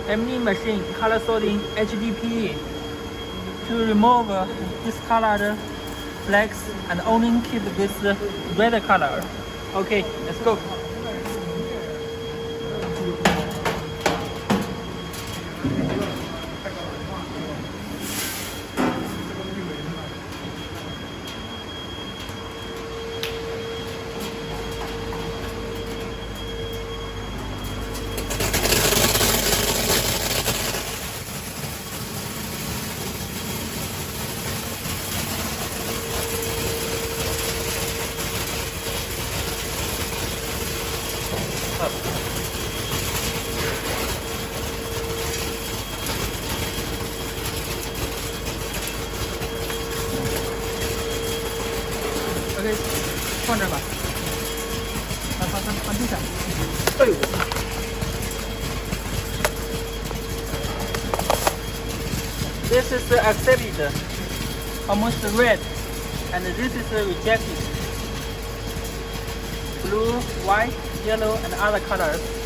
AMD machine color sorting HDPE to remove discolored flakes and only keep this red color. Okay, let's go. OK， 放这吧，放地上。哎呦！ This is accepted, almost red, and this is rejected. Blue, white, yellow, and other colors.